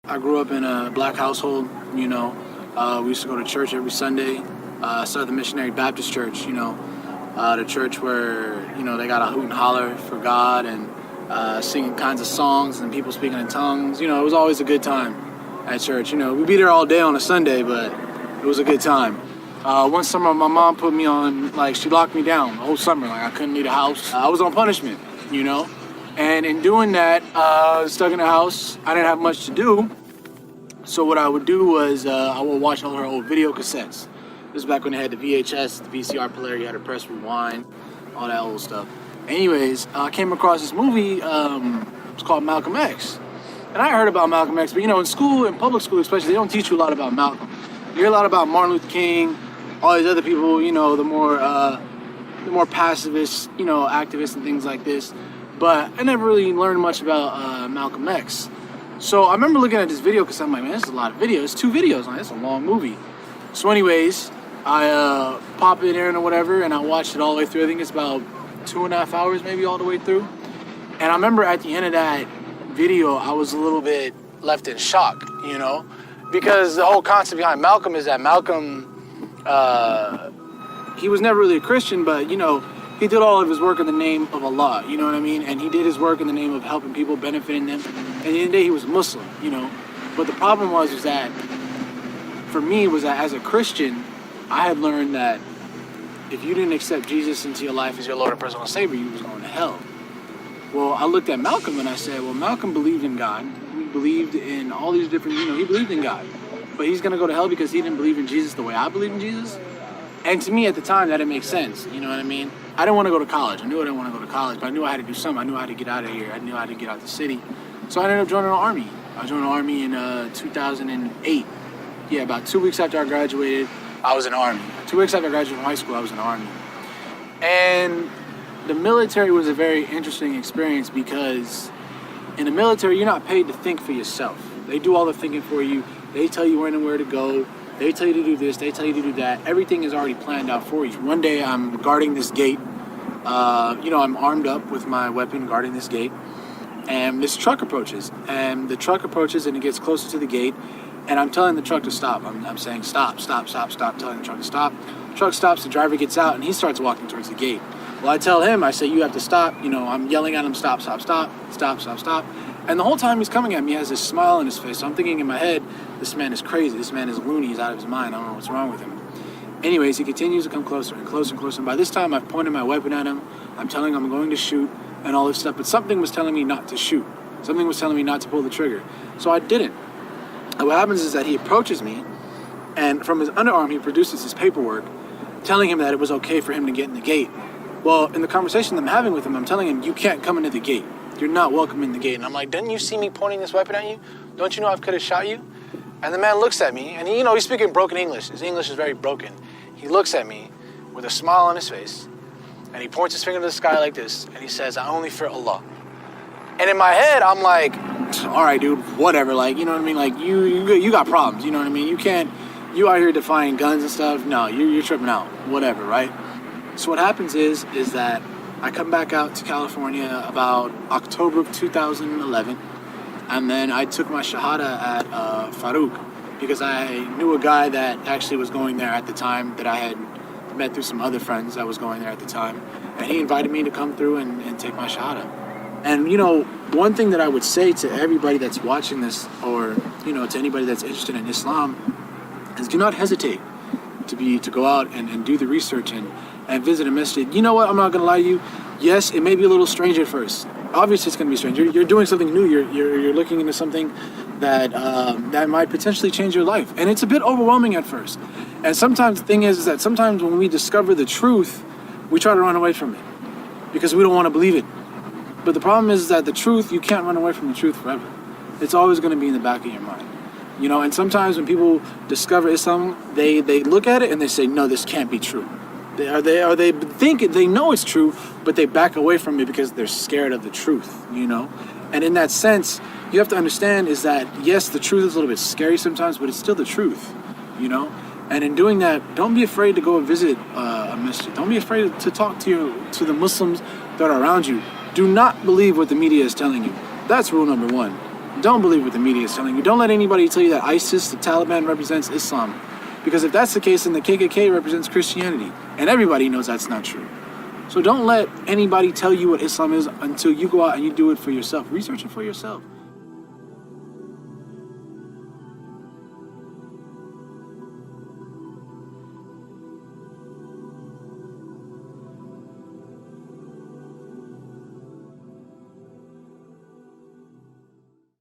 I grew up in a black household, you know. We used to go to church every Sunday. Southern Missionary Baptist Church, you know. The church where, you know, they got a hoot and holler for God and singing kinds of songs and people speaking in tongues. You know, it was always a good time at church. You know, we'd be there all day on a Sunday, but it was a good time. One summer, my mom put me on, like, she locked me down the whole summer. Like, I couldn't leave the house. I was on punishment, you know. And in doing that, stuck in the house, I didn't have much to do. So what I would do was I would watch all her old video cassettes. This is back when they had the VHS, the VCR player, you had to press rewind, all that old stuff. Anyways, I came across this movie, it's called Malcolm X. And I heard about Malcolm X, but you know, in school, in public school especially, they don't teach you a lot about Malcolm. You hear a lot about Martin Luther King, all these other people, you know, the more pacifist, you know, activists and things like this. But I never really learned much about Malcolm X. So I remember looking at this video because I'm like, man, this is a lot of videos. It's 2 videos. Like, it's a long movie. So anyways, I pop it in or whatever, and I watched it all the way through. I think it's about 2.5 hours maybe all the way through. And I remember at the end of that video, I was a little bit left in shock, you know, because the whole concept behind Malcolm is that Malcolm, he was never really a Christian, but, you know, he did all of his work in the name of Allah, you know what I mean? And he did his work in the name of helping people, benefiting them. And at the end of the day, he was Muslim, you know. But the problem was that, for me, was that as a Christian, I had learned that if you didn't accept Jesus into your life as your Lord and personal Savior, you was going to hell. Well, I looked at Malcolm and I said, well, Malcolm believed in God. He believed in all these different, you know, he believed in God. But he's going to go to hell because he didn't believe in Jesus the way I believe in Jesus? And to me at the time, that didn't make sense, you know what I mean? I didn't want to go to college. I knew I didn't want to go to college, but I knew I had to do something. I knew I had to get out of here. I knew I had to get out of the city. So I ended up joining the Army. I joined the Army in 2008. Yeah, about 2 weeks after I graduated, I was in the Army. 2 weeks after I graduated from high school, I was in the Army. And the military was a very interesting experience because in the military, you're not paid to think for yourself. They do all the thinking for you. They tell you when and where to go. They tell you to do this, they tell you to do that. Everything is already planned out for you. One day I'm guarding this gate. You know, I'm armed up with my weapon guarding this gate. And this truck approaches. And the truck approaches and it gets closer to the gate. And I'm telling the truck to stop. I'm saying stop, stop, stop, stop, telling the truck to stop. The truck stops, the driver gets out, and he starts walking towards the gate. Well, I tell him, I say, you have to stop. You know, I'm yelling at him, stop, stop, stop, stop, stop, stop. And the whole time he's coming at me, he has this smile on his face. So I'm thinking in my head, this man is crazy. This man is loony. He's out of his mind. I don't know what's wrong with him. Anyways, he continues to come closer and closer and closer. And by this time, I've pointed my weapon at him. I'm telling him I'm going to shoot and all this stuff. But something was telling me not to shoot. Something was telling me not to pull the trigger. So I didn't. And what happens is that he approaches me, and from his underarm, he produces his paperwork telling him that it was okay for him to get in the gate. Well, in the conversation I'm having with him, I'm telling him, you can't come into the gate. You're not welcome in the gate. And I'm like, didn't you see me pointing this weapon at you? Don't you know I could have shot you? And the man looks at me, and he, you know, he's speaking broken English. His English is very broken. He looks at me with a smile on his face, and he points his finger to the sky like this, and he says, I only fear Allah. And in my head, I'm like, all right, dude, whatever. Like, you know what I mean? Like, you got problems, you know what I mean? You out here defying guns and stuff. No, you're tripping out, whatever, right? So what happens is that I come back out to California about October of 2011, and then I took my Shahada at Farouk because I knew a guy that actually was going there at the time that I had met through some other friends that was going there at the time, and he invited me to come through and take my Shahada. And, you know, one thing that I would say to everybody that's watching this, or, you know, to anybody that's interested in Islam, is do not hesitate to go out and do the research and visit a masjid. You know what? I'm not going to lie to you. Yes, it may be a little strange at first. Obviously, it's going to be strange. You're doing something new. You're looking into something that that might potentially change your life. And it's a bit overwhelming at first. And sometimes the thing is that sometimes when we discover the truth, we try to run away from it because we don't want to believe it. But the problem is that the truth, you can't run away from the truth forever. It's always going to be in the back of your mind. You know, and sometimes when people discover Islam, they look at it and they say, no, this can't be true. They think they know it's true, but they back away from it because they're scared of the truth, you know? And in that sense, you have to understand is that, yes, the truth is a little bit scary sometimes, but it's still the truth, you know? And in doing that, don't be afraid to go and visit a masjid. Don't be afraid to talk to the Muslims that are around you. Do not believe what the media is telling you. That's rule number one. Don't believe what the media is telling you. Don't let anybody tell you that ISIS, the Taliban, represents Islam. Because if that's the case, then the KKK represents Christianity. And everybody knows that's not true. So don't let anybody tell you what Islam is until you go out and you do it for yourself. Research it for yourself.